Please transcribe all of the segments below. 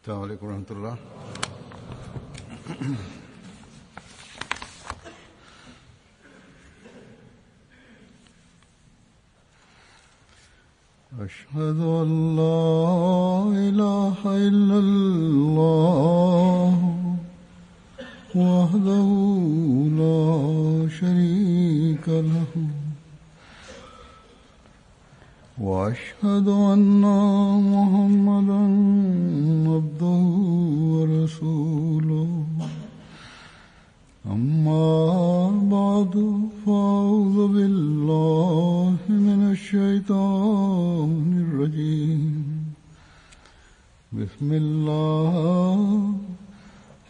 السلام عليكم ورحمة الله. أشهد أن لا إله إلا الله وحده لا شريك له وأشهد أن محمدا عبده ورسوله أما بعد فأعوذ بالله من الشيطان الرجيم بسم الله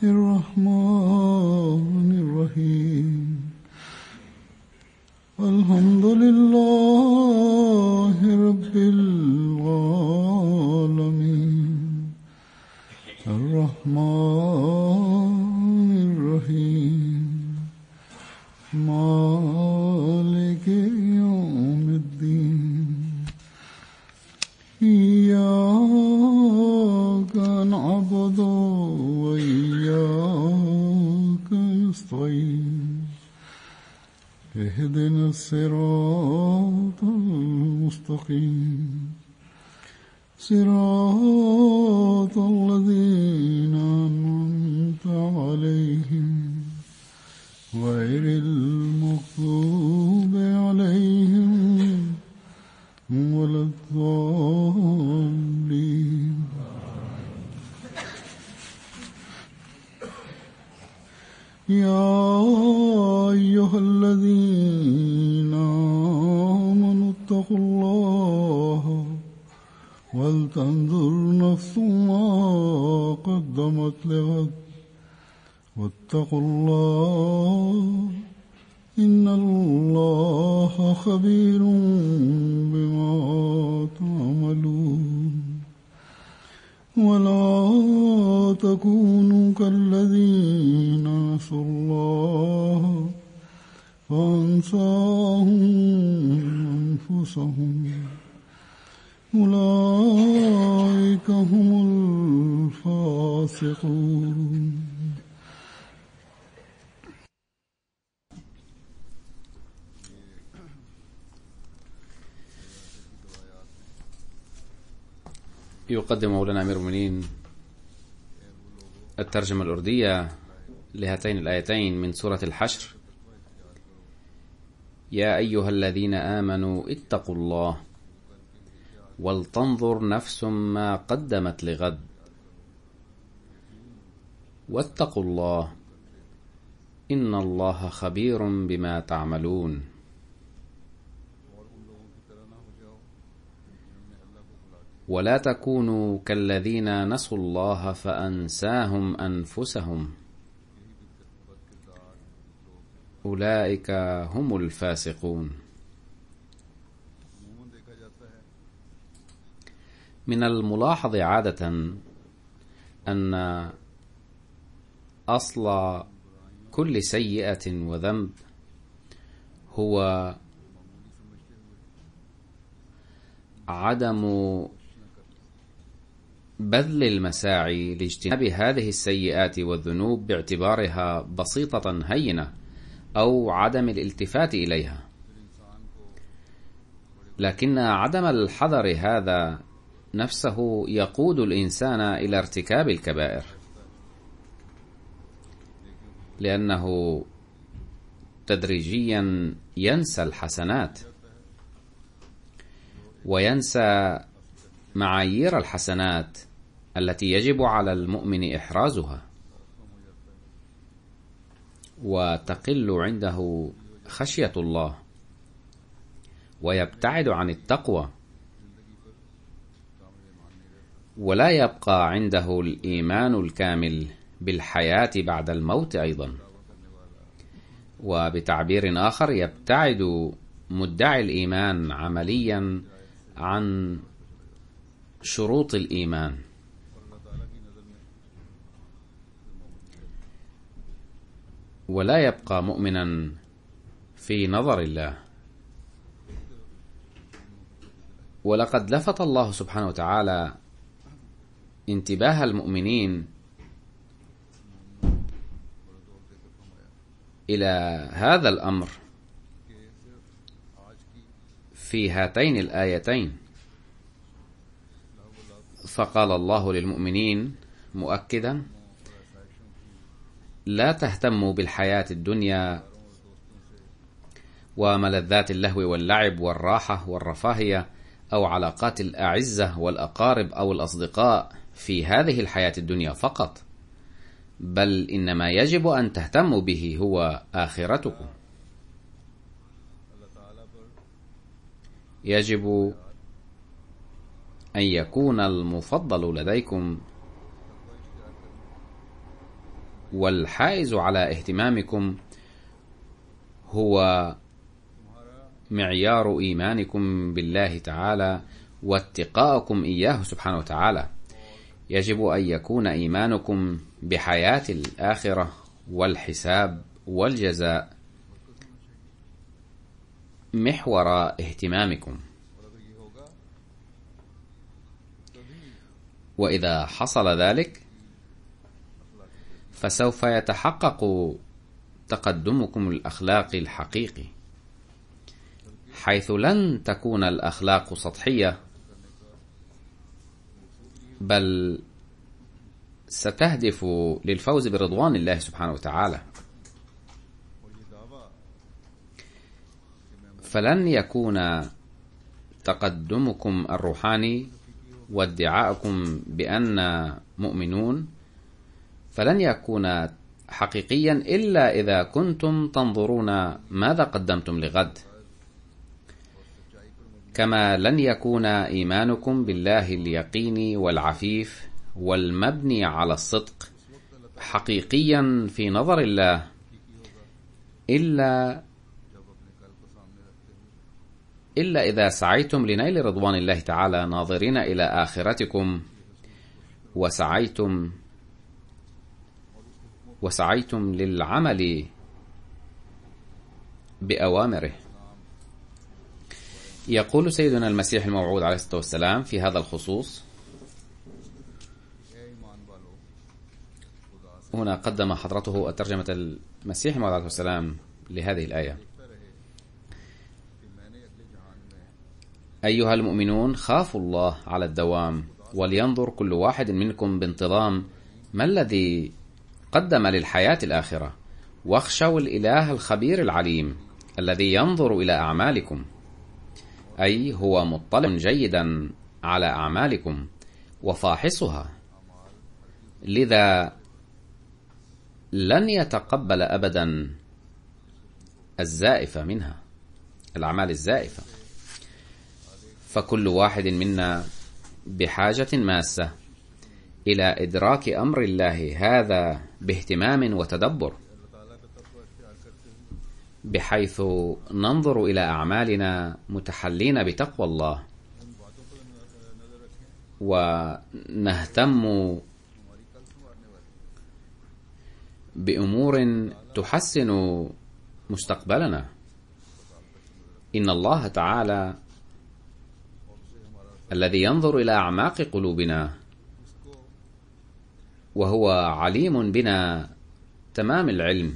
الرحمن الرحيم الحمد لله رب العالمين الرحمن الرحيم مالك يوم الدين إياك نعبد وإياك نستعين اهدنا الصراط المستقيم صراط الذين أنعمت عليهم غير المغضوب عليهم ولا الضالين. يا أيها الذين آمنوا اتقوا الله ولتنظر نفس ما قدمت لغد واتقوا الله إن الله خبير بما تعملون ولا تكونوا كالذين نسوا الله فأنساهم أنفسهم أولئك هم الفاسقون. يقدم مولانا أمير المؤمنين الترجمة الأردية لهاتين الآيتين من سورة الحشر: يا أيها الذين آمنوا اتقوا الله ولتنظر نفس ما قدمت لغد واتقوا الله إن الله خبير بما تعملون. ولا تكونوا كالذين نسوا الله فأنساهم أنفسهم أولئك هم الفاسقون. من الملاحظ عادة أن أصل كل سيئة وذنب هو عدم بذل المساعي لاجتناب هذه السيئات والذنوب باعتبارها بسيطة هينة أو عدم الالتفات إليها، لكن عدم الحذر هذا نفسه يقود الإنسان إلى ارتكاب الكبائر، لأنه تدريجيا ينسى الحسنات وينسى معايير الحسنات التي يجب على المؤمن إحرازها، وتقل عنده خشية الله ويبتعد عن التقوى، ولا يبقى عنده الإيمان الكامل بالحياة بعد الموت أيضا. وبتعبير آخر يبتعد مدعي الإيمان عمليا عن شروط الإيمان. ولا يبقى مؤمنا في نظر الله. ولقد لفت الله سبحانه وتعالى انتباه المؤمنين إلى هذا الأمر في هاتين الآيتين، فقال الله للمؤمنين مؤكدا: لا تهتموا بالحياة الدنيا وملذات اللهو واللعب والراحة والرفاهية أو علاقات الأعزة والأقارب أو الأصدقاء في هذه الحياة الدنيا فقط، بل إنما يجب أن تهتموا به هو آخرتكم. يجب أن يكون المفضل لديكم والحائز على اهتمامكم هو معيار إيمانكم بالله تعالى واتقاءكم إياه سبحانه وتعالى. يجب أن يكون إيمانكم بحياة الآخرة والحساب والجزاء محور اهتمامكم. وإذا حصل ذلك فسوف يتحقق تقدمكم الأخلاقي الحقيقي، حيث لن تكون الأخلاق سطحية، بل ستهدف للفوز برضوان الله سبحانه وتعالى. فلن يكون تقدمكم الروحاني وادعاءكم بأن مؤمنون فلن يكون حقيقيا إلا إذا كنتم تنظرون ماذا قدمتم لغد، كما لن يكون إيمانكم بالله اليقيني والعفيف والمبني على الصدق حقيقيا في نظر الله إلا إذا سعيتم لنيل رضوان الله تعالى ناظرين إلى آخرتكم وسعيتم للعمل بأوامره. يقول سيدنا المسيح الموعود عليه الصلاة والسلام في هذا الخصوص، هنا قدم حضرته الترجمة المسيح الموعود عليه الصلاة والسلام لهذه الآية: أيها المؤمنون خافوا الله على الدوام، ولينظر كل واحد منكم بانتظام ما الذي قدم للحياة الآخرة، واخشوا الإله الخبير العليم الذي ينظر إلى أعمالكم، أي هو مطلع جيدا على أعمالكم وفاحصها، لذا لن يتقبل أبدا الزائفة منها، الأعمال الزائفة. فكل واحد منا بحاجة ماسة إلى إدراك أمر الله هذا باهتمام وتدبر، بحيث ننظر إلى أعمالنا متحلين بتقوى الله، ونهتم بأمور تحسن مستقبلنا. إن الله تعالى الذي ينظر إلى أعماق قلوبنا وهو عليم بنا تمام العلم،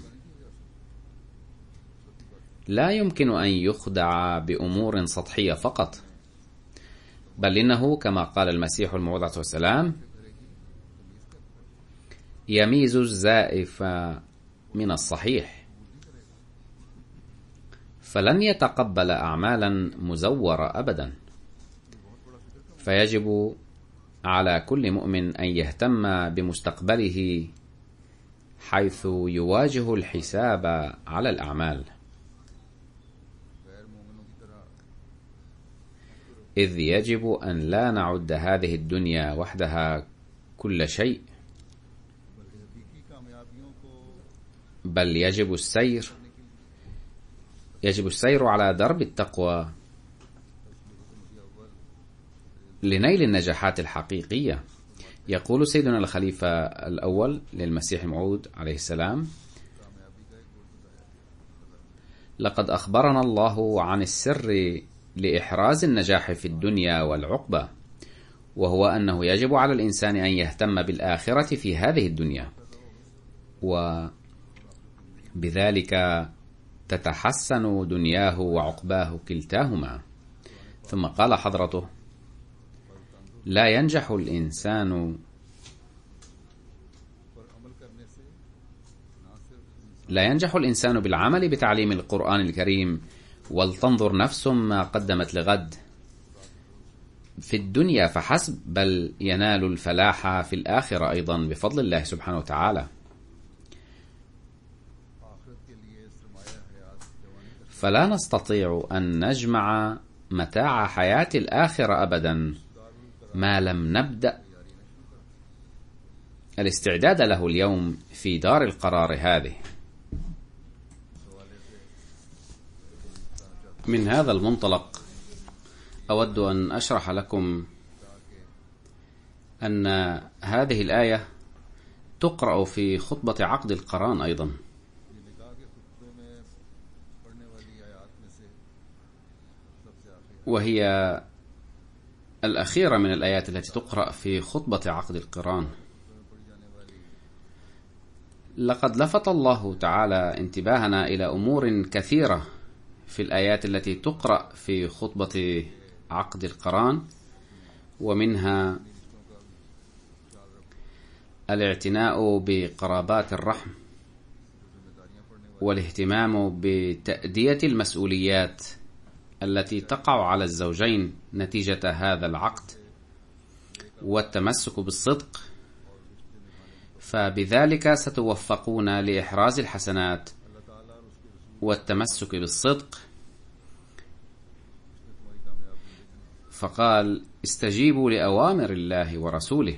لا يمكن أن يخدع بأمور سطحية فقط، بل إنه كما قال المسيح الموعود عليه السلام: يميز الزائف من الصحيح. فلن يتقبل أعمالا مزورة أبدا. فيجب على كل مؤمن أن يهتم بمستقبله حيث يواجه الحساب على الأعمال، إذ يجب أن لا نعد هذه الدنيا وحدها كل شيء، بل يجب السير على درب التقوى لنيل النجاحات الحقيقية. يقول سيدنا الخليفة الأول للمسيح الموعود عليه السلام: لقد أخبرنا الله عن السر لإحراز النجاح في الدنيا والعقبة، وهو أنه يجب على الإنسان أن يهتم بالآخرة في هذه الدنيا، وبذلك تتحسن دنياه وعقباه كلتاهما. ثم قال حضرته: لا ينجح الإنسان بالعمل بتعليم القرآن الكريم ولتنظر نفس ما قدمت لغد في الدنيا فحسب، بل ينال الفلاح في الآخرة أيضا بفضل الله سبحانه وتعالى. فلا نستطيع أن نجمع متاع حياة الآخرة أبدا ما لم نبدأ الاستعداد له اليوم في دار القرار هذه. من هذا المنطلق أود أن أشرح لكم أن هذه الآية تقرأ في خطبة عقد القران أيضا، وهي الأخيرة من الآيات التي تقرأ في خطبة عقد القران. لقد لفت الله تعالى انتباهنا إلى أمور كثيرة في الآيات التي تقرأ في خطبة عقد القران، ومنها الاعتناء بقرابات الرحم والاهتمام بتأدية المسؤوليات التي تقع على الزوجين نتيجة هذا العقد، والتمسك بالصدق، فبذلك ستوفقون لإحراز الحسنات والتمسك بالصدق. فقال: استجيبوا لأوامر الله ورسوله،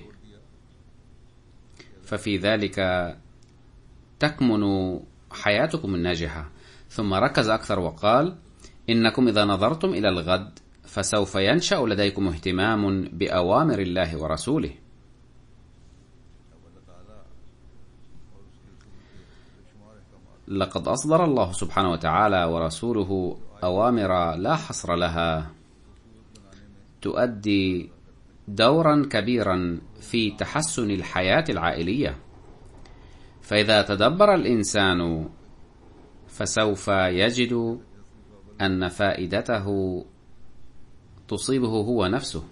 ففي ذلك تكمن حياتكم الناجحة. ثم ركز أكثر وقال: إنكم إذا نظرتم إلى الغد فسوف ينشأ لديكم اهتمام بأوامر الله ورسوله. لقد أصدر الله سبحانه وتعالى ورسوله أوامر لا حصر لها تؤدي دورا كبيرا في تحسن الحياة العائلية. فإذا تدبر الإنسان فسوف يجد أن فائدته تصيبه هو نفسه،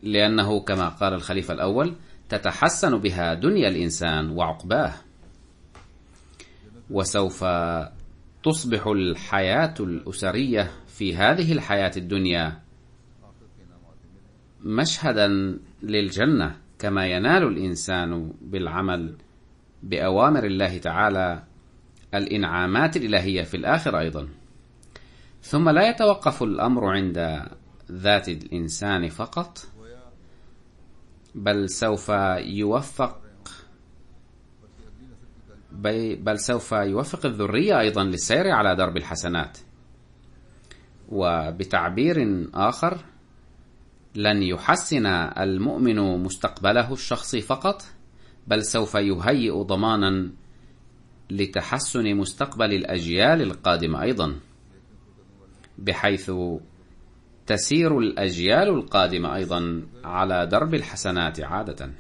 لأنه كما قال الخليفة الأول: تتحسن بها دنيا الإنسان وعقباه، وسوف تصبح الحياة الأسرية في هذه الحياة الدنيا مشهدا للجنة، كما ينال الإنسان بالعمل بأوامر الله تعالى الإنعامات الإلهية في الآخرة أيضا. ثم لا يتوقف الأمر عند ذات الإنسان فقط، بل سوف يوفق الذرية أيضا للسير على درب الحسنات. وبتعبير آخر، لن يحسن المؤمن مستقبله الشخصي فقط، بل سوف يهيئ ضمانا لتحسن مستقبل الأجيال القادمة أيضا، بحيث تسير الأجيال القادمة أيضا على درب الحسنات عادة.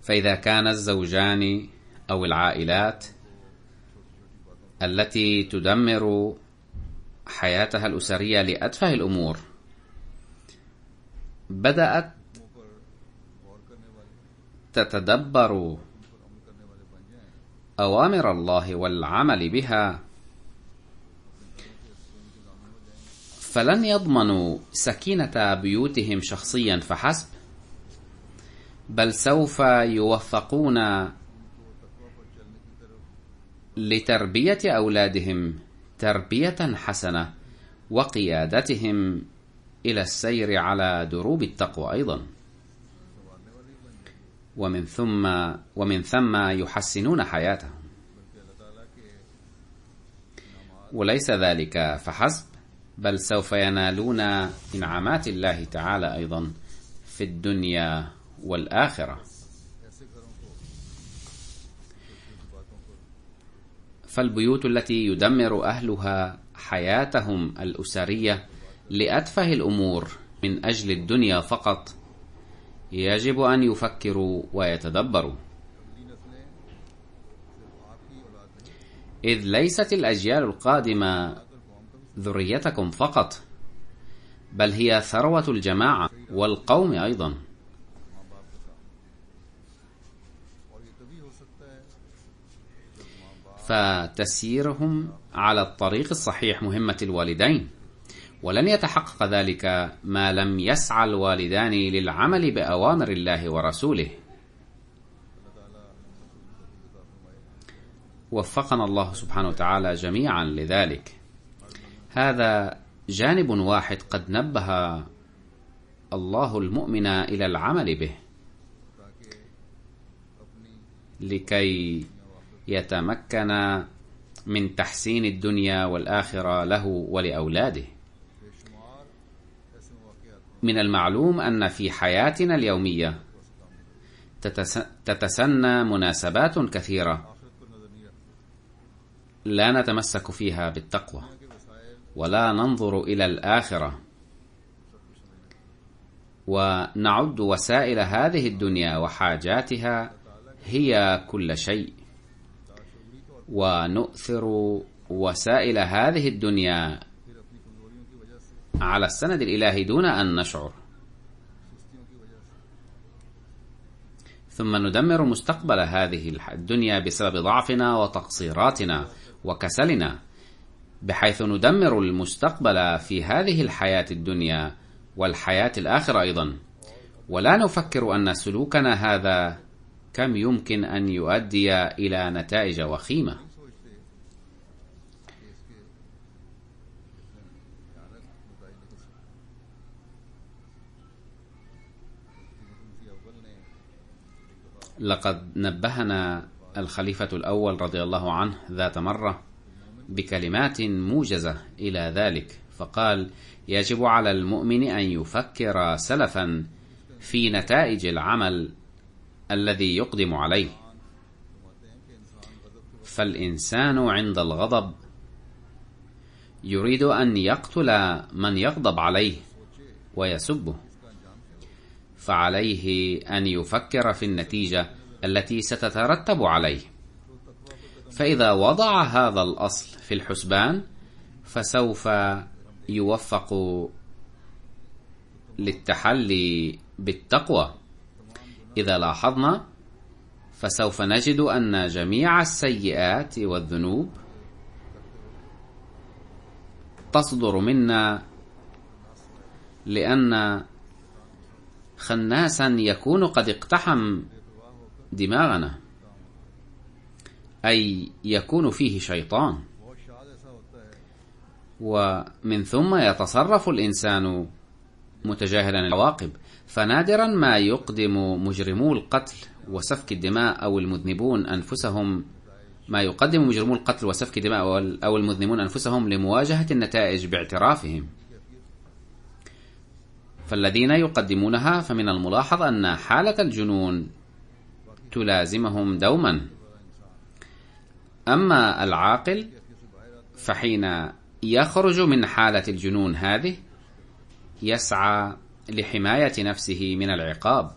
فإذا كان الزوجان أو العائلات التي تدمر حياتها الأسرية لأتفه الأمور بدأت تتدبر أوامر الله والعمل بها، فلن يضمنوا سكينة بيوتهم شخصيا فحسب، بل سوف يوفقون لتربية أولادهم تربية حسنة وقيادتهم إلى السير على دروب التقوى أيضا، ومن ثم يحسنون حياتهم. وليس ذلك فحسب، بل سوف ينالون إنعامات الله تعالى أيضا في الدنيا والآخرة. فالبيوت التي يدمر أهلها حياتهم الأسرية لأتفه الأمور من أجل الدنيا فقط، يجب أن يفكروا ويتدبروا، إذ ليست الأجيال القادمة ذريتكم فقط، بل هي ثروة الجماعة والقوم أيضا. فتسييرهم على الطريق الصحيح مهمة الوالدين، ولن يتحقق ذلك ما لم يسعى الوالدان للعمل بأوامر الله ورسوله. وفقنا الله سبحانه وتعالى جميعا لذلك. هذا جانب واحد قد نبه الله المؤمن إلى العمل به لكي يتمكن من تحسين الدنيا والآخرة له ولأولاده. من المعلوم أن في حياتنا اليومية تتسنى مناسبات كثيرة لا نتمسك فيها بالتقوى ولا ننظر إلى الآخرة، ونعد وسائل هذه الدنيا وحاجاتها هي كل شيء، ونؤثر وسائل هذه الدنيا على السند الإلهي دون أن نشعر، ثم ندمر مستقبل هذه الدنيا بسبب ضعفنا وتقصيراتنا وكسلنا، بحيث ندمر المستقبل في هذه الحياة الدنيا والحياة الآخرة أيضا، ولا نفكر أن سلوكنا هذا كم يمكن أن يؤدي إلى نتائج وخيمة. لقد نبهنا الخليفة الأول رضي الله عنه ذات مرة بكلمات موجزة إلى ذلك، فقال: يجب على المؤمن أن يفكر سلفا في نتائج العمل الذي يقدم عليه، فالإنسان عند الغضب يريد أن يقتل من يغضب عليه ويسبه، فعليه أن يفكر في النتيجة التي ستترتب عليه، فإذا وضع هذا الأصل في الحسبان فسوف يوفق للتحلي بالتقوى. إذا لاحظنا فسوف نجد أن جميع السيئات والذنوب تصدر منا لأن خناسا يكون قد اقتحم دماغنا، أي يكون فيه شيطان، ومن ثم يتصرف الإنسان متجاهلا العواقب. فنادرا ما يقدم مجرمو القتل وسفك الدماء أو المذنبون أنفسهم ما يقدم مجرمو القتل وسفك الدماء أو المذنبون أنفسهم لمواجهة النتائج باعترافهم، فالذين يقدمونها فمن الملاحظ أن حالة الجنون تلازمهم دوما. أما العاقل فحين يخرج من حالة الجنون هذه يسعى لحماية نفسه من العقاب.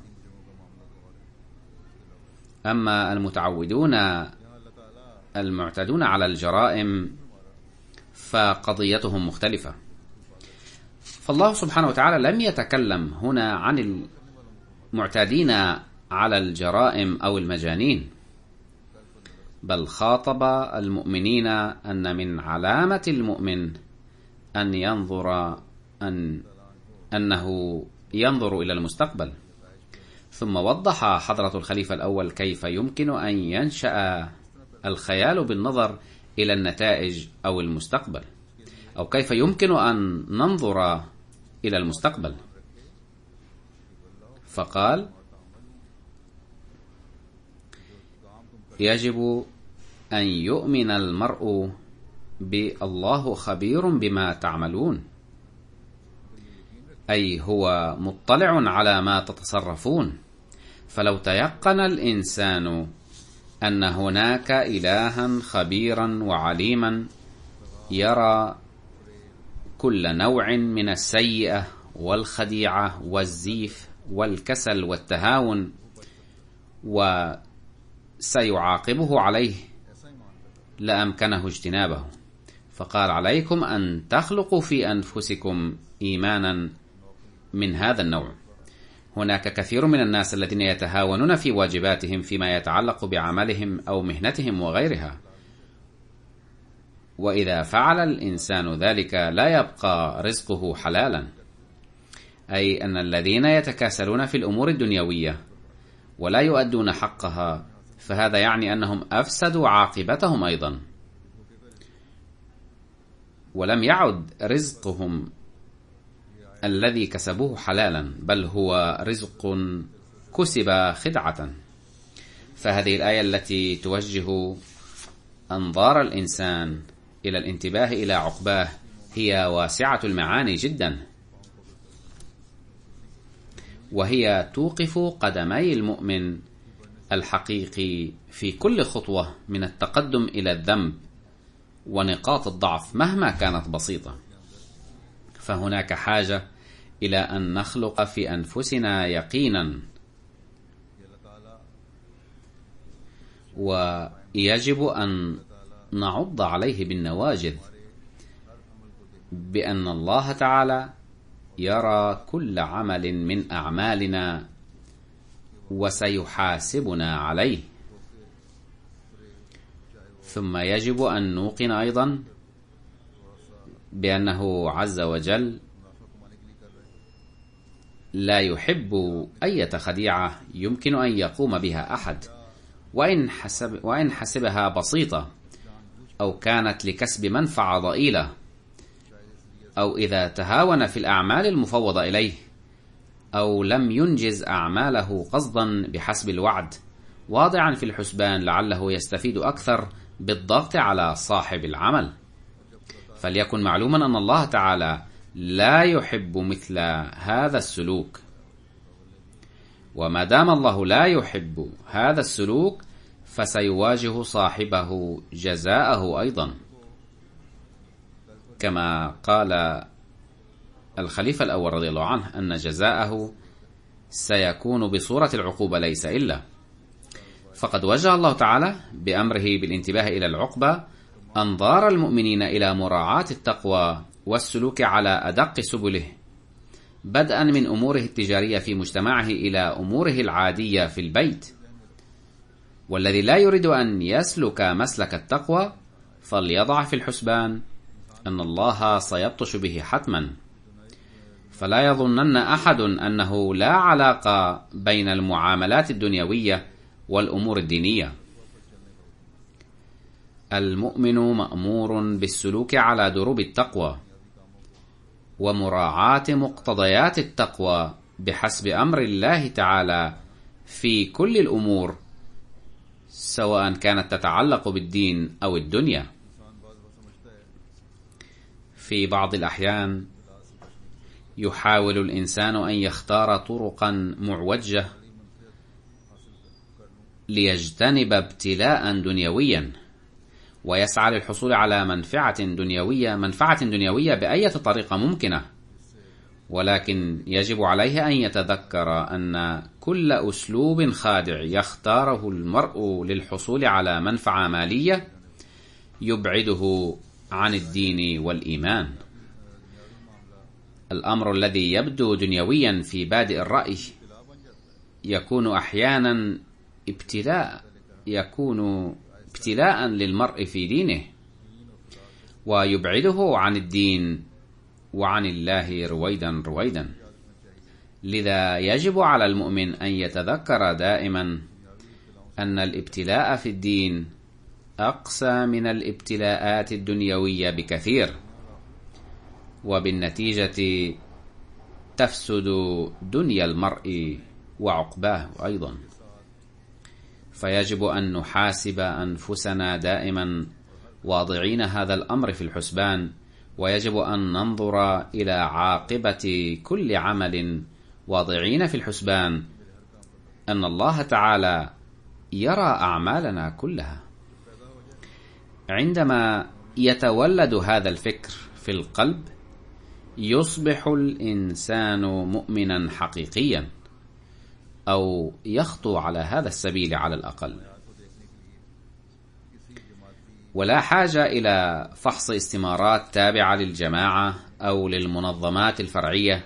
أما المتعودون المعتدون على الجرائم فقضيتهم مختلفة. فالله سبحانه وتعالى لم يتكلم هنا عن المعتادين على الجرائم أو المجانين، بل خاطب المؤمنين أن من علامة المؤمن أنه ينظر إلى المستقبل. ثم وضح حضرة الخليفة الأول كيف يمكن أن ينشأ الخيال بالنظر إلى النتائج أو المستقبل، أو كيف يمكن أن ننظر إلى المستقبل. فقال: يجب أن يؤمن المرء بالله خبير بما تعملون، أي هو مطلع على ما تتصرفون. فلو تيقن الإنسان أن هناك إلها خبيرا وعليما يرى كل نوع من السيئة والخديعة والزيف والكسل والتهاون، وسيعاقبه عليه لأمكنه اجتنابه. فقال: عليكم أن تخلقوا في أنفسكم إيمانا من هذا النوع. هناك كثير من الناس الذين يتهاونون في واجباتهم فيما يتعلق بعملهم أو مهنتهم وغيرها، وإذا فعل الإنسان ذلك لا يبقى رزقه حلالا، أي أن الذين يتكاسلون في الأمور الدنيوية ولا يؤدون حقها، فهذا يعني أنهم أفسدوا عاقبتهم أيضا، ولم يعد رزقهم الذي كسبوه حلالا، بل هو رزق كسب خدعة. فهذه الآية التي توجه أنظار الإنسان إلى الانتباه إلى عقباه هي واسعة المعاني جدا، وهي توقف قدمي المؤمن الحقيقي في كل خطوة من التقدم إلى الذنب ونقاط الضعف مهما كانت بسيطة. فهناك حاجة إلى أن نخلق في أنفسنا يقينا، ويجب أن نعض عليه بالنواجذ بأن الله تعالى يرى كل عمل من أعمالنا وسيحاسبنا عليه. ثم يجب أن نوقن أيضا بأنه عز وجل لا يحب أي خديعة يمكن أن يقوم بها أحد، وإن حسبها بسيطة أو كانت لكسب منفعة ضئيلة، أو إذا تهاون في الأعمال المفوضة إليه، أو لم ينجز أعماله قصدا بحسب الوعد، واضعا في الحسبان لعله يستفيد أكثر بالضغط على صاحب العمل. فليكن معلوما أن الله تعالى لا يحب مثل هذا السلوك، وما دام الله لا يحب هذا السلوك فسيواجه صاحبه جزاءه أيضا، كما قال الخليفة الأول رضي الله عنه أن جزاءه سيكون بصورة العقوبة ليس إلا. فقد وجه الله تعالى بأمره بالانتباه إلى العقبة أنظار المؤمنين إلى مراعاة التقوى والسلوك على أدق سبله، بدءا من أموره التجارية في مجتمعه إلى أموره العادية في البيت. والذي لا يريد أن يسلك مسلك التقوى فليضع في الحسبان أن الله سيبطش به حتما. فلا يظنن أحد أنه لا علاقة بين المعاملات الدنيوية والأمور الدينية. المؤمن مأمور بالسلوك على دروب التقوى ومراعاة مقتضيات التقوى بحسب أمر الله تعالى في كل الأمور، سواء كانت تتعلق بالدين أو الدنيا. في بعض الأحيان يحاول الإنسان أن يختار طرقا معوجة ليجتنب ابتلاء دنيويا، ويسعى للحصول على منفعة دنيوية بأي طريقة ممكنة، ولكن يجب عليه أن يتذكر أن كل أسلوب خادع يختاره المرء للحصول على منفعة مالية يبعده عن الدين والإيمان. الأمر الذي يبدو دنيويا في بادئ الرأي يكون أحيانا ابتلاء للمرء في دينه، ويبعده عن الدين وعن الله رويدا رويدا. لذا يجب على المؤمن أن يتذكر دائما أن الابتلاء في الدين أقسى من الابتلاءات الدنيوية بكثير، وبالنتيجة تفسد دنيا المرء وعقباه أيضا. فيجب أن نحاسب أنفسنا دائما واضعين هذا الأمر في الحسبان، ويجب أن ننظر إلى عاقبة كل عمل واضعين في الحسبان أن الله تعالى يرى أعمالنا كلها. عندما يتولد هذا الفكر في القلب يصبح الإنسان مؤمنا حقيقيا، أو يخطو على هذا السبيل على الأقل. ولا حاجة إلى فحص استمارات تابعة للجماعة أو للمنظمات الفرعية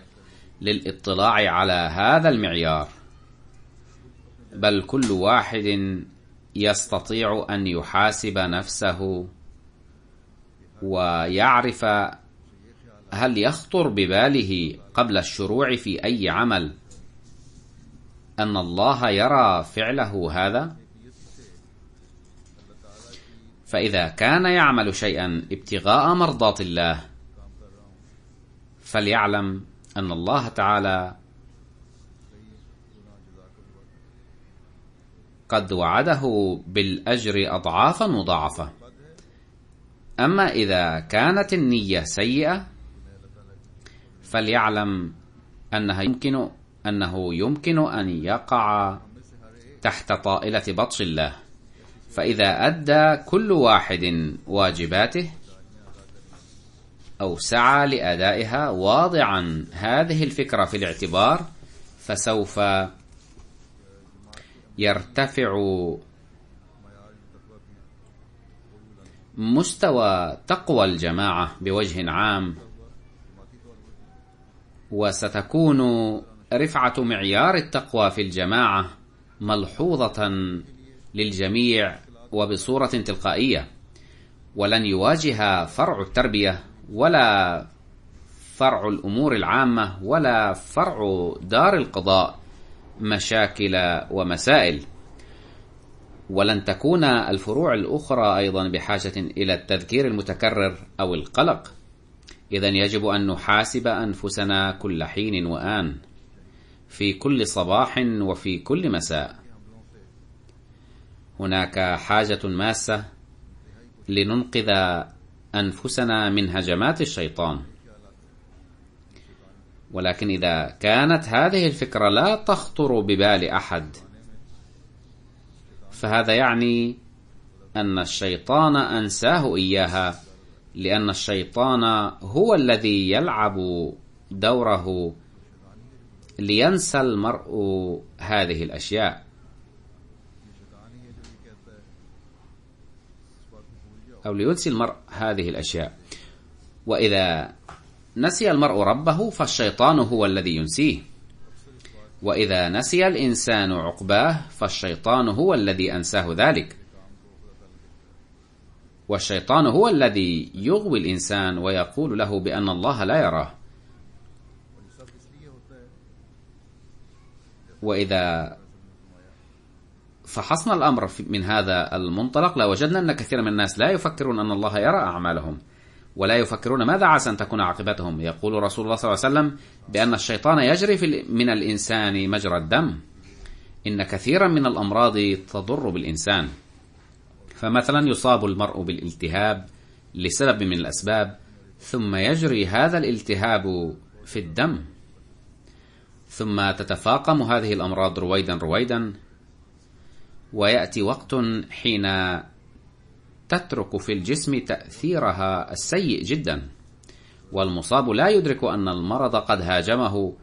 للاطلاع على هذا المعيار، بل كل واحد يستطيع أن يحاسب نفسه ويعرف هل يخطر بباله قبل الشروع في أي عمل أن الله يرى فعله هذا. فإذا كان يعمل شيئا ابتغاء مرضات الله فليعلم أن الله تعالى قد وعده بالأجر أضعافا مضاعفة. أما إذا كانت النية سيئة فليعلم أنه يمكن أن يقع تحت طائلة بطش الله. فإذا أدى كل واحد واجباته أو سعى لأدائها واضعا هذه الفكرة في الاعتبار، فسوف يرتفع مستوى تقوى الجماعة بوجه عام، وستكون رفعة معيار التقوى في الجماعة ملحوظة للجميع وبصورة تلقائية، ولن يواجه فرع التربية ولا فرع الأمور العامة ولا فرع دار القضاء مشاكل ومسائل، ولن تكون الفروع الأخرى أيضا بحاجة إلى التذكير المتكرر أو القلق. إذن يجب أن نحاسب أنفسنا كل حين وآن، في كل صباح وفي كل مساء. هناك حاجة ماسة لننقذ أنفسنا من هجمات الشيطان، ولكن إذا كانت هذه الفكرة لا تخطر ببال أحد فهذا يعني أن الشيطان أنساه إياها، لأن الشيطان هو الذي يلعب دوره لينسى المرء هذه الأشياء. أو لينسي المرء هذه الأشياء، وإذا نسي المرء ربه فالشيطان هو الذي ينسيه، وإذا نسي الإنسان عقباه فالشيطان هو الذي أنساه ذلك، والشيطان هو الذي يغوي الإنسان ويقول له بأن الله لا يراه. وإذا فحصنا الأمر من هذا المنطلق لوجدنا أن كثير من الناس لا يفكرون أن الله يرى أعمالهم، ولا يفكرون ماذا عسى أن تكون عاقبتهم. يقول رسول الله صلى الله عليه وسلم بأن الشيطان يجري من الإنسان مجرى الدم. إن كثيرا من الأمراض تضر بالإنسان، فمثلا يصاب المرء بالالتهاب لسبب من الأسباب، ثم يجري هذا الالتهاب في الدم، ثم تتفاقم هذه الأمراض رويدا رويدا، ويأتي وقت حين تترك في الجسم تأثيرها السيء جدا، والمصاب لا يدرك أن المرض قد هاجمه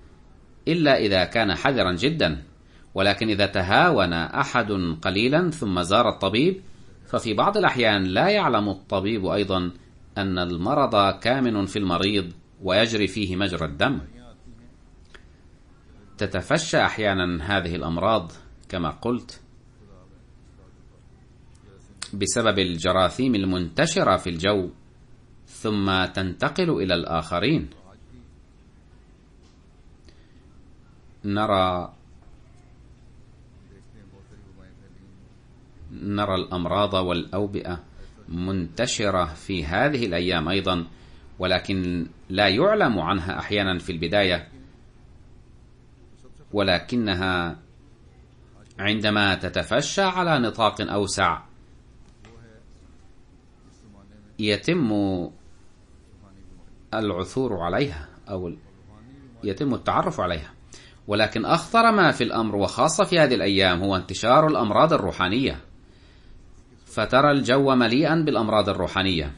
إلا إذا كان حذرا جدا. ولكن إذا تهاون أحد قليلا ثم زار الطبيب، ففي بعض الأحيان لا يعلم الطبيب أيضا أن المرض كامن في المريض ويجري فيه مجرى الدم. تتفشى أحيانا هذه الأمراض كما قلت بسبب الجراثيم المنتشرة في الجو، ثم تنتقل إلى الآخرين. نرى الأمراض والأوبئة منتشرة في هذه الأيام أيضا، ولكن لا يعلم عنها أحيانا في البداية، ولكنها عندما تتفشى على نطاق أوسع يتم العثور عليها أو يتم التعرف عليها. ولكن أخطر ما في الأمر وخاصة في هذه الأيام هو انتشار الأمراض الروحانية، فترى الجو مليئا بالأمراض الروحانية،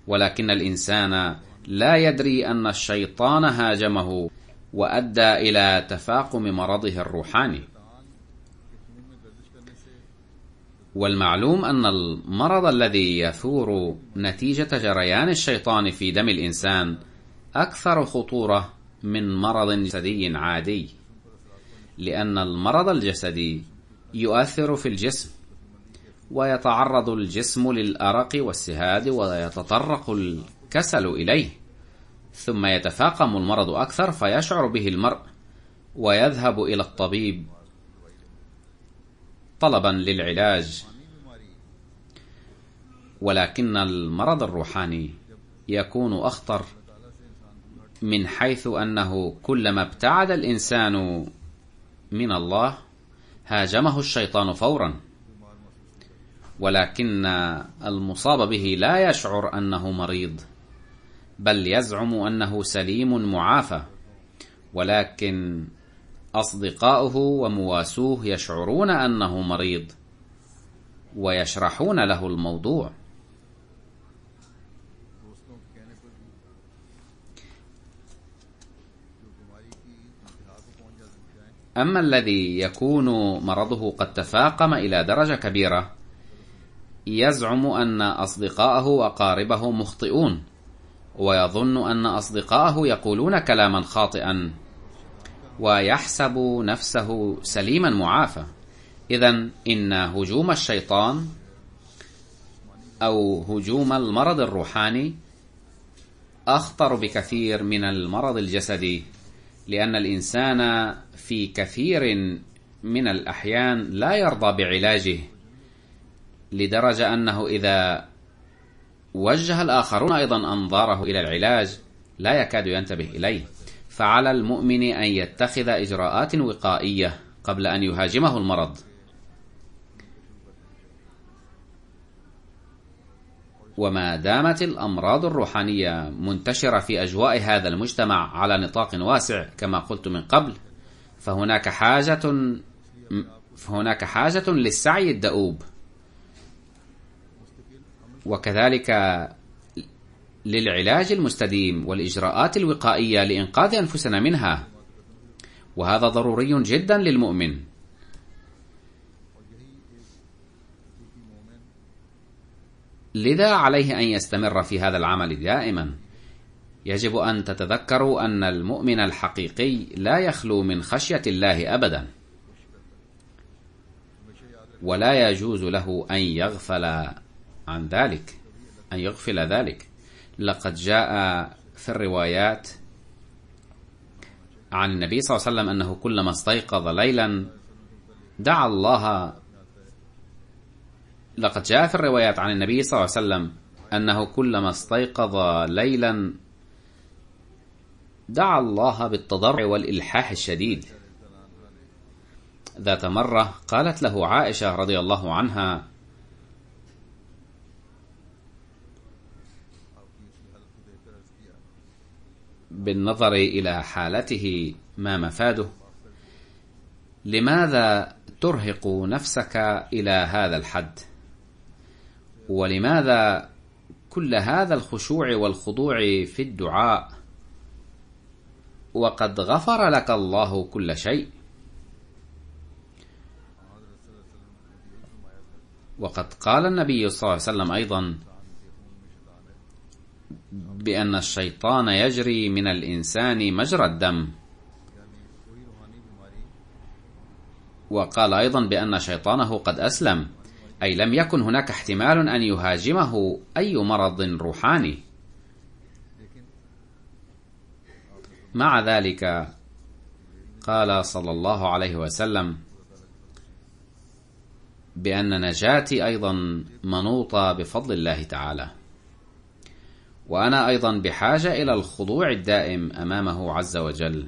ولكن الإنسان لا يدري أن الشيطان هاجمه وأدى إلى تفاقم مرضه الروحاني. والمعلوم أن المرض الذي يثور نتيجة جريان الشيطان في دم الإنسان أكثر خطورة من مرض جسدي عادي، لأن المرض الجسدي يؤثر في الجسم، ويتعرض الجسم للأرق والسهاد ويتطرق الكسل إليه، ثم يتفاقم المرض أكثر فيشعر به المرء ويذهب إلى الطبيب طلبا للعلاج. ولكن المرض الروحاني يكون أخطر، من حيث أنه كلما ابتعد الإنسان من الله هاجمه الشيطان فورا، ولكن المصاب به لا يشعر أنه مريض، بل يزعم أنه سليم معافى، ولكن أصدقاؤه ومواسوه يشعرون أنه مريض ويشرحون له الموضوع. أما الذي يكون مرضه قد تفاقم إلى درجة كبيرة يزعم أن أصدقاءه وأقاربه مخطئون، ويظن أن أصدقاءه يقولون كلاما خاطئا، ويحسب نفسه سليما معافى. إذن إن هجوم الشيطان أو هجوم المرض الروحاني أخطر بكثير من المرض الجسدي، لأن الإنسان في كثير من الأحيان لا يرضى بعلاجه، لدرجة أنه إذا وجه الآخرون أيضا أنظاره إلى العلاج لا يكاد ينتبه إليه. فعلى المؤمن أن يتخذ إجراءات وقائية قبل أن يهاجمه المرض. وما دامت الأمراض الروحانية منتشرة في أجواء هذا المجتمع على نطاق واسع كما قلت من قبل، فهناك حاجة للسعي الدؤوب، وكذلك للعلاج المستديم والإجراءات الوقائية لإنقاذ أنفسنا منها، وهذا ضروري جدا للمؤمن. لذا عليه أن يستمر في هذا العمل دائما. يجب أن تتذكروا أن المؤمن الحقيقي لا يخلو من خشية الله أبدا، ولا يجوز له أن يغفل ذلك. لقد جاء في الروايات عن النبي صلى الله عليه وسلم أنه كلما استيقظ ليلا دعا الله. لقد جاء في الروايات عن النبي صلى الله عليه وسلم أنه كلما استيقظ ليلا دعا الله بالتضرع والإلحاح الشديد. ذات مرة قالت له عائشة رضي الله عنها: بالنظر إلى حالته ما مفاده؟ لماذا ترهق نفسك إلى هذا الحد؟ ولماذا كل هذا الخشوع والخضوع في الدعاء وقد غفر لك الله كل شيء؟ وقد قال النبي صلى الله عليه وسلم أيضا بأن الشيطان يجري من الإنسان مجرى الدم، وقال أيضا بأن شيطانه قد أسلم، أي لم يكن هناك احتمال أن يهاجمه أي مرض روحاني. مع ذلك قال صلى الله عليه وسلم بأن نجاتي أيضا منوطة بفضل الله تعالى، وأنا أيضا بحاجة إلى الخضوع الدائم أمامه عز وجل.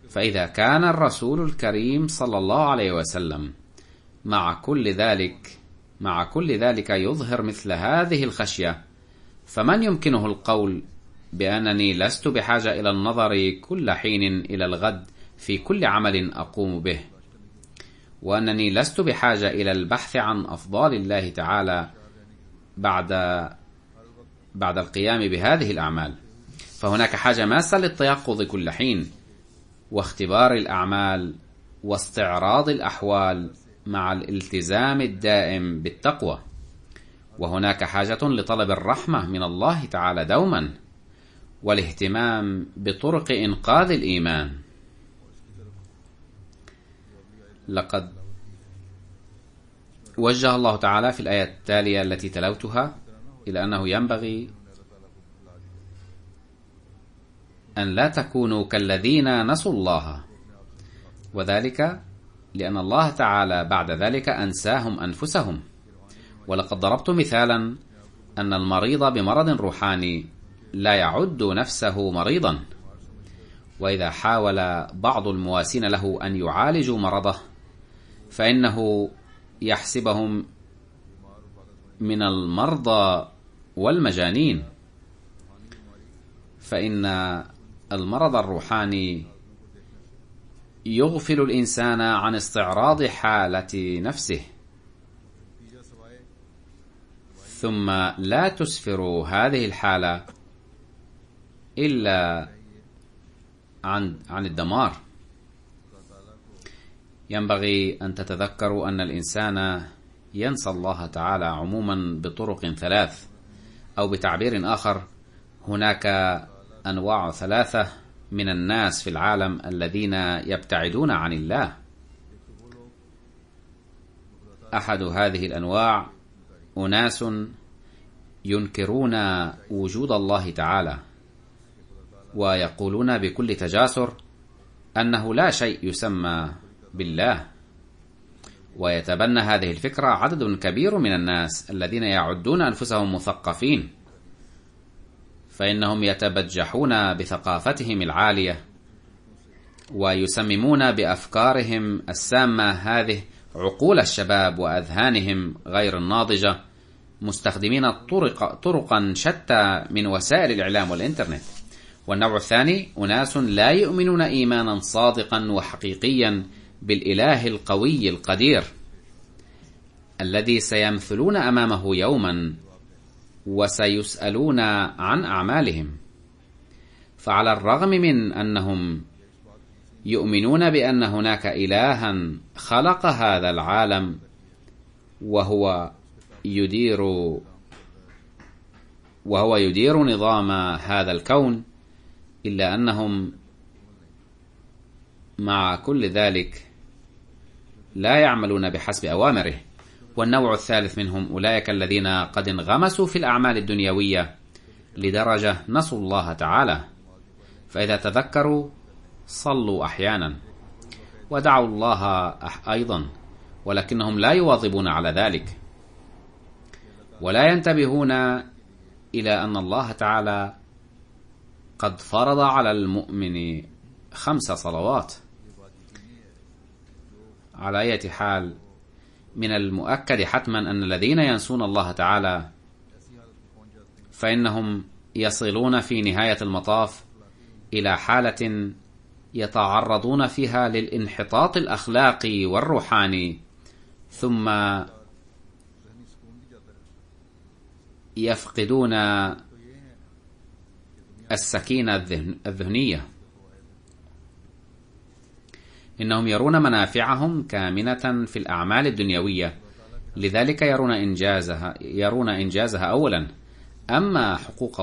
فإذا كان الرسول الكريم صلى الله عليه وسلم مع كل ذلك يظهر مثل هذه الخشية، فمن يمكنه القول بأنني لست بحاجة إلى النظر كل حين إلى الغد في كل عمل أقوم به، وأنني لست بعد القيام بهذه الأعمال، فهناك حاجة ماسة للتيقظ كل حين واختبار الأعمال واستعراض الأحوال مع الالتزام الدائم بالتقوى. وهناك حاجة لطلب الرحمة من الله تعالى دوما والاهتمام بطرق إنقاذ الإيمان. لقد وجه الله تعالى في الآية التالية التي تلوتها إلى أنه ينبغي أن لا تكونوا كالذين نسوا الله، وذلك لأن الله تعالى بعد ذلك أنساهم أنفسهم. ولقد ضربت مثالا أن المريض بمرض روحاني لا يعد نفسه مريضا، وإذا حاول بعض المواسين له أن يعالجوا مرضه فإنه يحسبهم من المرضى والمجانين، فإن المرض الروحاني يغفل الإنسان عن استعراض حالة نفسه، ثم لا تسفر هذه الحالة إلا عن الدمار. ينبغي أن تتذكروا أن الإنسان ينسى الله تعالى عموما بطرق ثلاث، أو بتعبير آخر هناك أنواع ثلاثة من الناس في العالم الذين يبتعدون عن الله. أحد هذه الأنواع أناس ينكرون وجود الله تعالى ويقولون بكل تجاسر أنه لا شيء يسمى بالله، ويتبنى هذه الفكرة عدد كبير من الناس الذين يعدون أنفسهم مثقفين، فإنهم يتبجحون بثقافتهم العالية ويسممون بأفكارهم السامة هذه عقول الشباب وأذهانهم غير الناضجة، مستخدمين طرقا شتى من وسائل الإعلام والإنترنت. والنوع الثاني أناس لا يؤمنون إيمانا صادقا وحقيقيا بالإله القوي القدير الذي سيمثلون أمامه يوما وسيسألون عن أعمالهم. فعلى الرغم من أنهم يؤمنون بأن هناك إلها خلق هذا العالم وهو يدير نظام هذا الكون، إلا أنهم مع كل ذلك لا يعملون بحسب أوامره. والنوع الثالث منهم أولئك الذين قد انغمسوا في الأعمال الدنيوية لدرجة نسوا الله تعالى، فإذا تذكروا صلوا أحيانا ودعوا الله أيضا، ولكنهم لا يواظبون على ذلك ولا ينتبهون إلى أن الله تعالى قد فرض على المؤمن 5 صلوات. على أي حال، من المؤكد حتما أن الذين ينسون الله تعالى فإنهم يصلون في نهاية المطاف إلى حالة يتعرضون فيها للانحطاط الأخلاقي والروحاني، ثم يفقدون السكينة الذهنية. إنهم يرون منافعهم كامنة في الأعمال الدنيوية، لذلك يرون إنجازها أولا، أما حقوق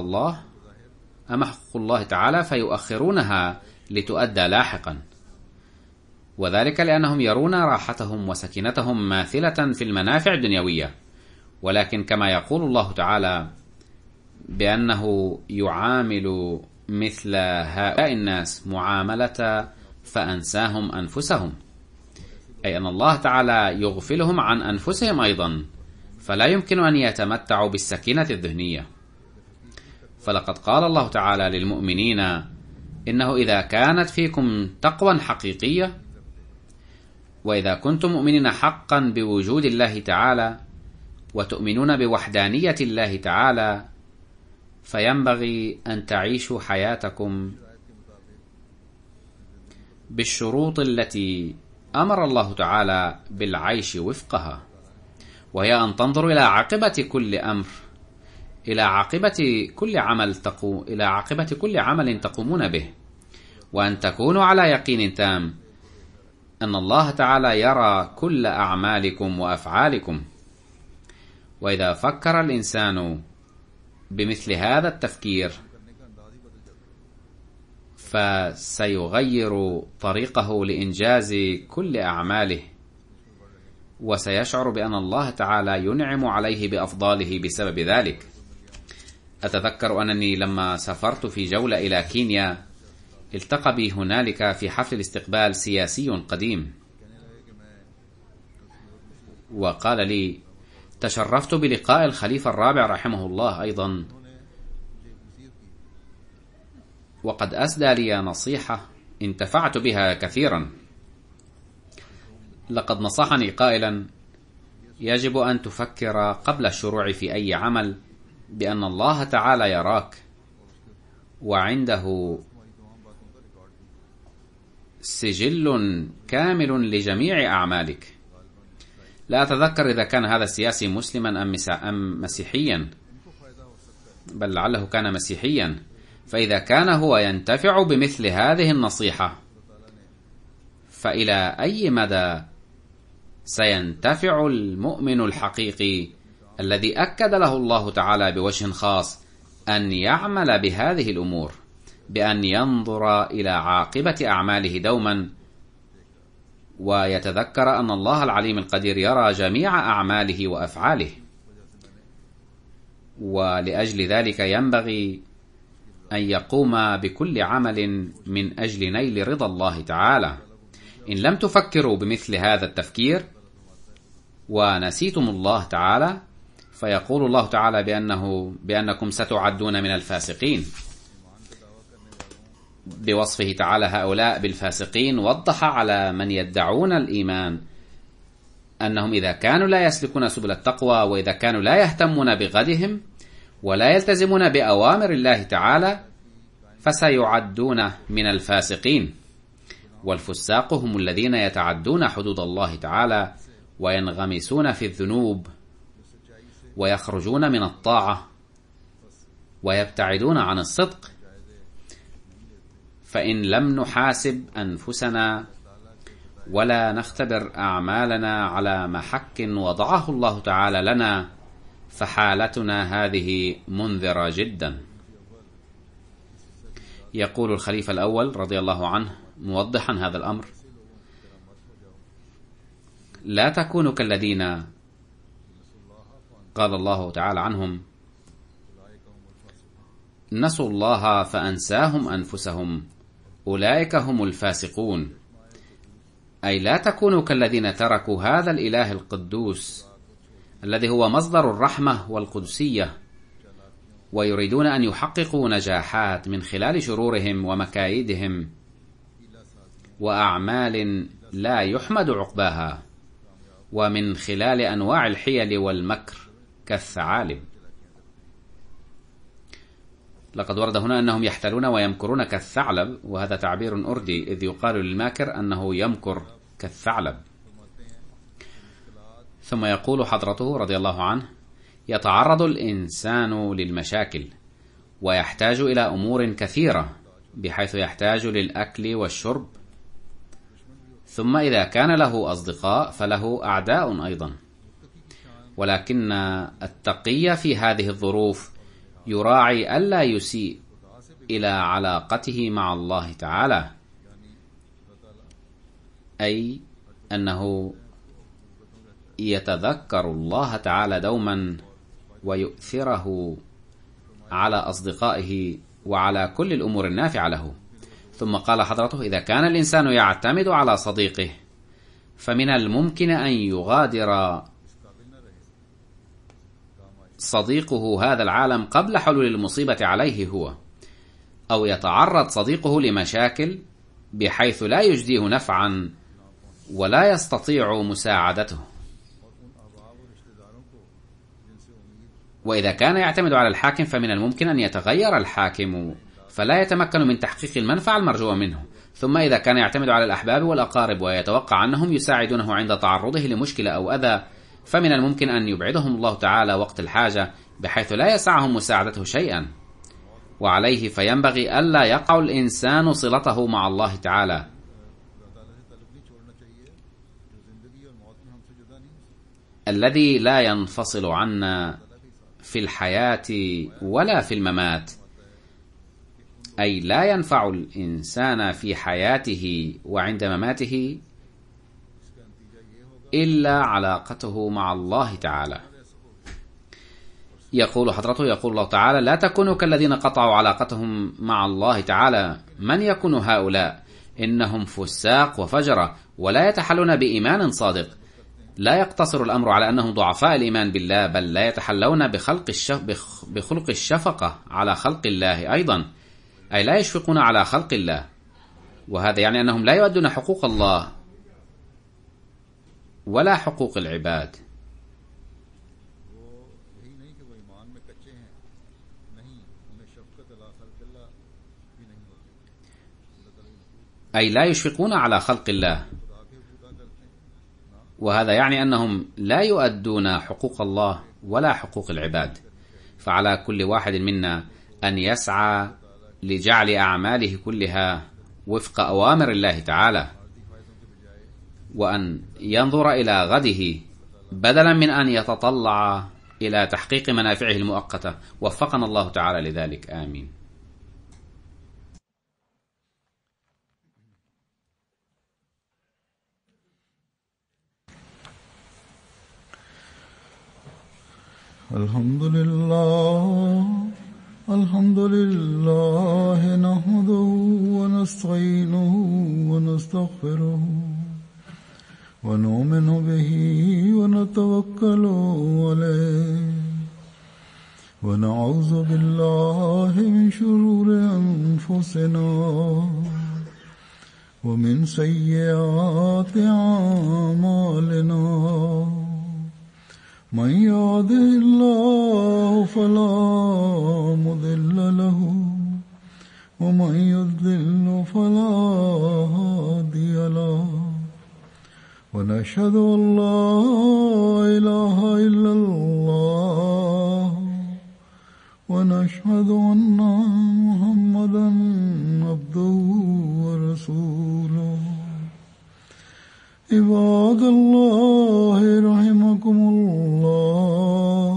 الله تعالى فيؤخرونها لتؤدى لاحقا، وذلك لأنهم يرون راحتهم وسكينتهم ماثلة في المنافع الدنيوية. ولكن كما يقول الله تعالى بأنه يعامل مثل هؤلاء الناس معاملة فأنساهم أنفسهم، أي أن الله تعالى يغفلهم عن أنفسهم أيضا، فلا يمكن أن يتمتعوا بالسكينة الذهنية. فلقد قال الله تعالى للمؤمنين إنه إذا كانت فيكم تقوى حقيقية، وإذا كنتم مؤمنين حقا بوجود الله تعالى وتؤمنون بوحدانية الله تعالى، فينبغي أن تعيشوا حياتكم بالشروط التي أمر الله تعالى بالعيش وفقها، وهي أن تنظروا إلى عاقبة كل أمر إلى عاقبة كل عمل تقومون به، وأن تكونوا على يقين تام أن الله تعالى يرى كل أعمالكم وأفعالكم. وإذا فكر الإنسان بمثل هذا التفكير فسيغير طريقه لإنجاز كل أعماله، وسيشعر بأن الله تعالى ينعم عليه بأفضاله بسبب ذلك. أتذكر أنني لما سافرت في جولة إلى كينيا التقى بي هنالك في حفل الاستقبال سياسي قديم، وقال لي: تشرفت بلقاء الخليفة الرابع رحمه الله أيضا، وقد أسدى لي نصيحة انتفعت بها كثيرا. لقد نصحني قائلا: يجب أن تفكر قبل الشروع في أي عمل بأن الله تعالى يراك، وعنده سجل كامل لجميع أعمالك. لا أتذكر إذا كان هذا السياسي مسلما أم مسيحيا، بل لعله كان مسيحيا. فإذا كان هو ينتفع بمثل هذه النصيحة، فإلى أي مدى سينتفع المؤمن الحقيقي الذي أكد له الله تعالى بوجه خاص أن يعمل بهذه الأمور، بأن ينظر إلى عاقبة أعماله دوما، ويتذكر أن الله العليم القدير يرى جميع أعماله وأفعاله. ولأجل ذلك ينبغي أن يقوم بكل عمل من أجل نيل رضا الله تعالى. إن لم تفكروا بمثل هذا التفكير ونسيتم الله تعالى، فيقول الله تعالى بأنكم ستعدون من الفاسقين. بوصفه تعالى هؤلاء بالفاسقين وضح على من يدعون الإيمان أنهم إذا كانوا لا يسلكون سبل التقوى، وإذا كانوا لا يهتمون بغدهم ولا يلتزمون بأوامر الله تعالى، فسيعدون من الفاسقين. والفساق هم الذين يتعدون حدود الله تعالى وينغمسون في الذنوب ويخرجون من الطاعة ويبتعدون عن الصدق. فإن لم نحاسب أنفسنا ولا نختبر أعمالنا على محك وضعه الله تعالى لنا، فحالتنا هذه منذرة جدا. يقول الخليفة الأول رضي الله عنه موضحا هذا الأمر: لا تكونوا كالذين قال الله تعالى عنهم: نسوا الله فأنساهم أنفسهم أولئك هم الفاسقون. أي لا تكونوا كالذين تركوا هذا الإله القدوس الذي هو مصدر الرحمة والقدسية، ويريدون أن يحققوا نجاحات من خلال شرورهم ومكايدهم وأعمال لا يحمد عقباها، ومن خلال أنواع الحيل والمكر كالثعالب. لقد ورد هنا أنهم يحتلون ويمكرون كالثعلب، وهذا تعبير أردي، إذ يقال للماكر أنه يمكر كالثعلب. ثم يقول حضرته رضي الله عنه: يتعرض الإنسان للمشاكل ويحتاج إلى أمور كثيرة، بحيث يحتاج للأكل والشرب، ثم إذا كان له أصدقاء فله أعداء أيضا. ولكن التقي في هذه الظروف يراعي ألا يسيء إلى علاقته مع الله تعالى، أي أنه يتذكر الله تعالى دوما ويؤثره على أصدقائه وعلى كل الأمور النافعة له. ثم قال حضرته: إذا كان الإنسان يعتمد على صديقه فمن الممكن أن يغادر صديقه هذا العالم قبل حلول المصيبة عليه هو، أو يتعرض صديقه لمشاكل بحيث لا يجديه نفعا ولا يستطيع مساعدته. وإذا كان يعتمد على الحاكم فمن الممكن أن يتغير الحاكم فلا يتمكن من تحقيق المنفعة المرجوة منه. ثم إذا كان يعتمد على الأحباب والأقارب ويتوقع أنهم يساعدونه عند تعرضه لمشكلة أو أذى، فمن الممكن أن يبعدهم الله تعالى وقت الحاجة بحيث لا يسعهم مساعدته شيئا، وعليه فينبغي ألا يقع الإنسان صلته مع الله تعالى. الذي لا ينفصل عنا في الحياة ولا في الممات، أي لا ينفع الإنسان في حياته وعند مماته إلا علاقته مع الله تعالى. يقول الله تعالى: لا تكونوا كالذين قطعوا علاقتهم مع الله تعالى. من يكون هؤلاء؟ إنهم فساق وفجرة، ولا يتحلون بإيمان صادق. لا يقتصر الأمر على أنهم ضعفاء الإيمان بالله، بل لا يتحلون بخلق الشفقة على خلق الله أيضا، أي لا يشفقون على خلق الله، وهذا يعني أنهم لا يؤدون حقوق الله ولا حقوق العباد. أي لا يشفقون على خلق الله، وهذا يعني أنهم لا يؤدون حقوق الله ولا حقوق العباد. فعلى كل واحد منا أن يسعى لجعل أعماله كلها وفق أوامر الله تعالى، وأن ينظر إلى غده بدلا من أن يتطلع إلى تحقيق منافعه المؤقتة. وفقنا الله تعالى لذلك، آمين. الحمد لله نحمده ونستعينه ونستغفره ونؤمن به ونتوكل عليه ونعوذ بالله من شرور أنفسنا ومن سيئات أعمالنا. من يهده الله فلا مضل له ومن يضلل فلا هادي له. ونشهد أن لا إله إلا الله ونشهد أن محمدا عبده ورسوله. عباد الله رحمكم الله،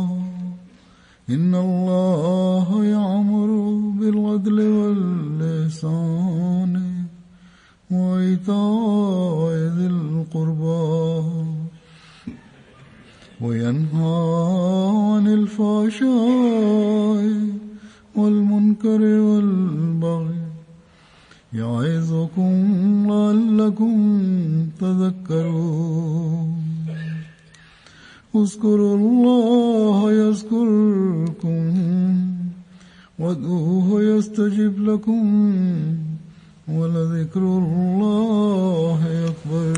إن الله يأمر بالعدل والإحسان وإيتاء ذي القربى وينهى عن الفحشاء والمنكر والبغي يعظكم لعلكم تذكرون. اذكروا الله يذكركم وادعوه يستجب لكم ولذكر الله أكبر.